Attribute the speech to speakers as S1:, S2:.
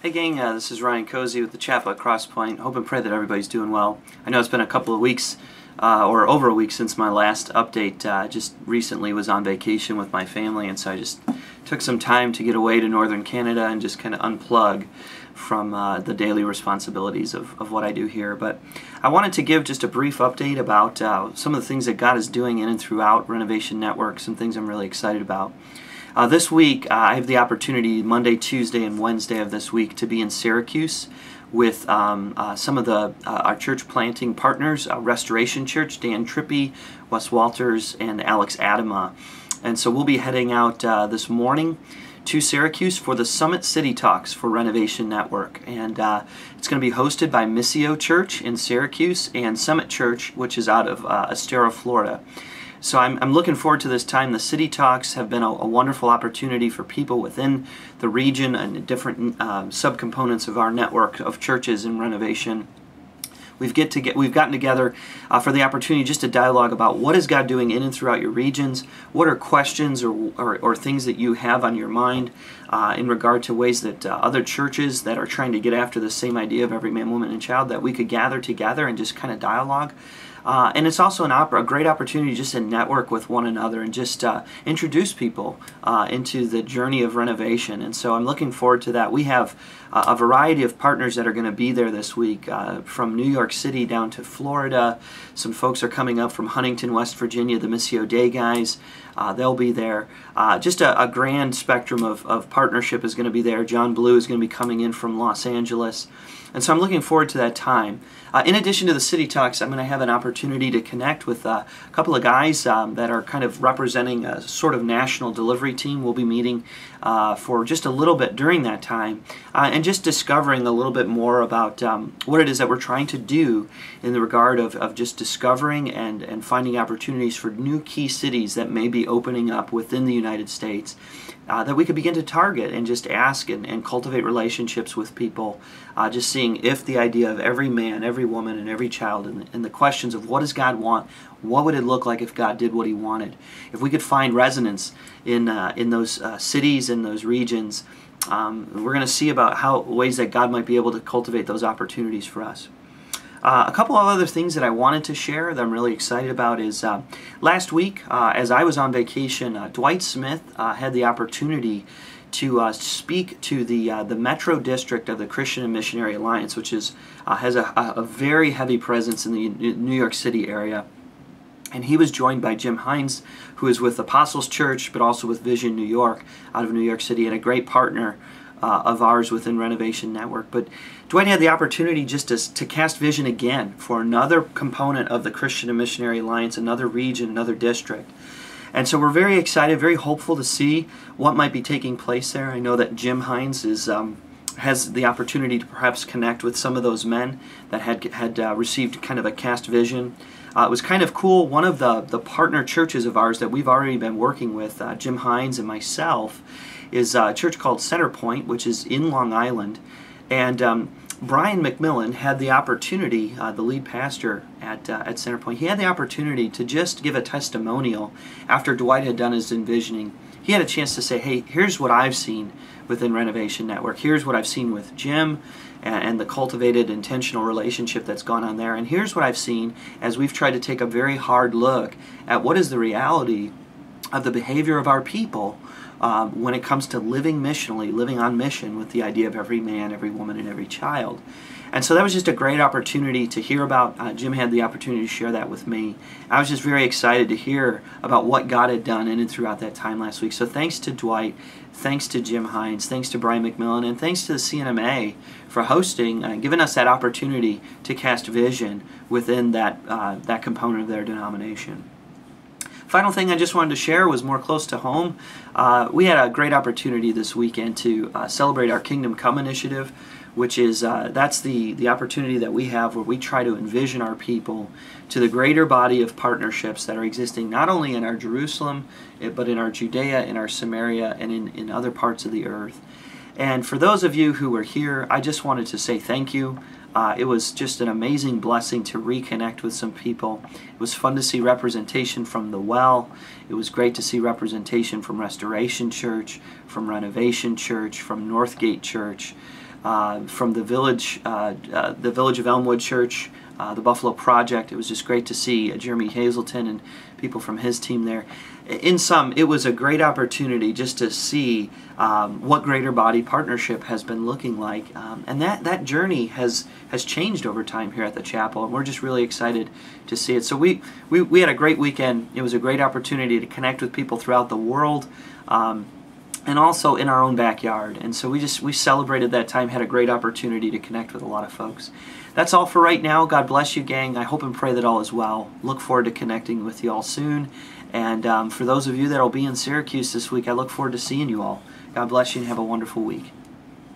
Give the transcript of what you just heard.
S1: Hey gang, this is Ryan Cozy with the Chapel at Crosspoint. Hope and pray that everybody's doing well. I know it's been a couple of weeks, or over a week since my last update. Just recently was on vacation with my family, and so I just took some time to get away to northern Canada and just kind of unplug from the daily responsibilities of what I do here. But I wanted to give just a brief update about some of the things that God is doing in and throughout Renovation Network, some things I'm really excited about. This week, I have the opportunity, Monday, Tuesday, and Wednesday of this week, to be in Syracuse with some of our church planting partners, Restoration Church, Dan Trippy, Wes Walters, and Alex Adama. And so we'll be heading out this morning to Syracuse for the Summit City Talks for Renovation Network. And it's going to be hosted by Missio Church in Syracuse and Summit Church, which is out of Estero, Florida. So I'm looking forward to this time. The City Talks have been a wonderful opportunity for people within the region and different subcomponents of our network of churches in Renovation. We've gotten together for the opportunity just to dialogue about what is God doing in and throughout your regions, what are questions or things that you have on your mind in regard to ways that other churches that are trying to get after the same idea of every man, woman, and child, that we could gather together and just kind of dialogue. And it's also a great opportunity just to network with one another and just introduce people into the journey of renovation. And so I'm looking forward to that. We have a variety of partners that are going to be there this week, from New York City down to Florida. Some folks are coming up from Huntington, West Virginia, the Missio Day guys. They'll be there. Just a grand spectrum of partnership is going to be there. John Blue is going to be coming in from Los Angeles. And so I'm looking forward to that time. In addition to the City Talks, I'm going to have an opportunity to connect with a couple of guys that are kind of representing a sort of national delivery team. We'll be meeting for just a little bit during that time and just discovering a little bit more about what it is that we're trying to do in the regard of just discovering and finding opportunities for new key cities that may be opening up within the United States that we could begin to target and just ask and cultivate relationships with people, just seeing if the idea of every man, every woman, and every child, and the questions of what does God want, what would it look like if God did what He wanted, if we could find resonance in those cities, in those regions, we're going to see about ways that God might be able to cultivate those opportunities for us. A couple of other things that I wanted to share that I'm really excited about is last week, as I was on vacation, Dwight Smith had the opportunity to speak to the Metro District of the Christian and Missionary Alliance, which has a very heavy presence in the New York City area. And he was joined by Jim Hines, who is with Apostles Church, but also with Vision New York out of New York City, and a great partner of ours within Renovation Network. But Dwight had the opportunity just to cast vision again for another component of the Christian and Missionary Alliance, another region, another district. And so we're very excited, very hopeful to see what might be taking place there. I know that Jim Hines has the opportunity to perhaps connect with some of those men that had received kind of a cast vision. It was kind of cool. One of the partner churches of ours that we've already been working with, Jim Hines and myself, is a church called Centerpoint, which is in Long Island. And Brian McMillan had the opportunity, the lead pastor at Centerpoint, he had the opportunity to just give a testimonial after Dwight had done his envisioning. He had a chance to say, hey, here's what I've seen within Renovation Network. Here's what I've seen with Jim and the cultivated intentional relationship that's gone on there. And here's what I've seen as we've tried to take a very hard look at what is the reality of the behavior of our people when it comes to living missionally, living on mission with the idea of every man, every woman, and every child. And so that was just a great opportunity to hear about. Jim had the opportunity to share that with me. I was just very excited to hear about what God had done in and throughout that time last week. So thanks to Dwight, thanks to Jim Hines, thanks to Brian McMillan, and thanks to the CNMA for hosting and giving us that opportunity to cast vision within that component of their denomination. Final thing I just wanted to share was more close to home. We had a great opportunity this weekend to celebrate our Kingdom Come initiative, which is that's the opportunity that we have where we try to envision our people to the greater body of partnerships that are existing not only in our Jerusalem, but in our Judea, in our Samaria, and in other parts of the earth. And for those of you who were here, I just wanted to say thank you. It was just an amazing blessing to reconnect with some people. It was fun to see representation from the Well. It was great to see representation from Restoration Church, from Renovation Church, from Northgate Church. from the Village of Elmwood Church, the Buffalo Project. It was just great to see Jeremy Hazelton and people from his team there. In sum, it was a great opportunity just to see what Greater Body Partnership has been looking like, and that journey has changed over time here at the chapel, and we're just really excited to see it. So we had a great weekend. It was a great opportunity to connect with people throughout the world, and also in our own backyard. And so we celebrated that time, had a great opportunity to connect with a lot of folks. That's all for right now. God bless you, gang. I hope and pray that all is well. Look forward to connecting with you all soon. And for those of you that will be in Syracuse this week, I look forward to seeing you all. God bless you and have a wonderful week.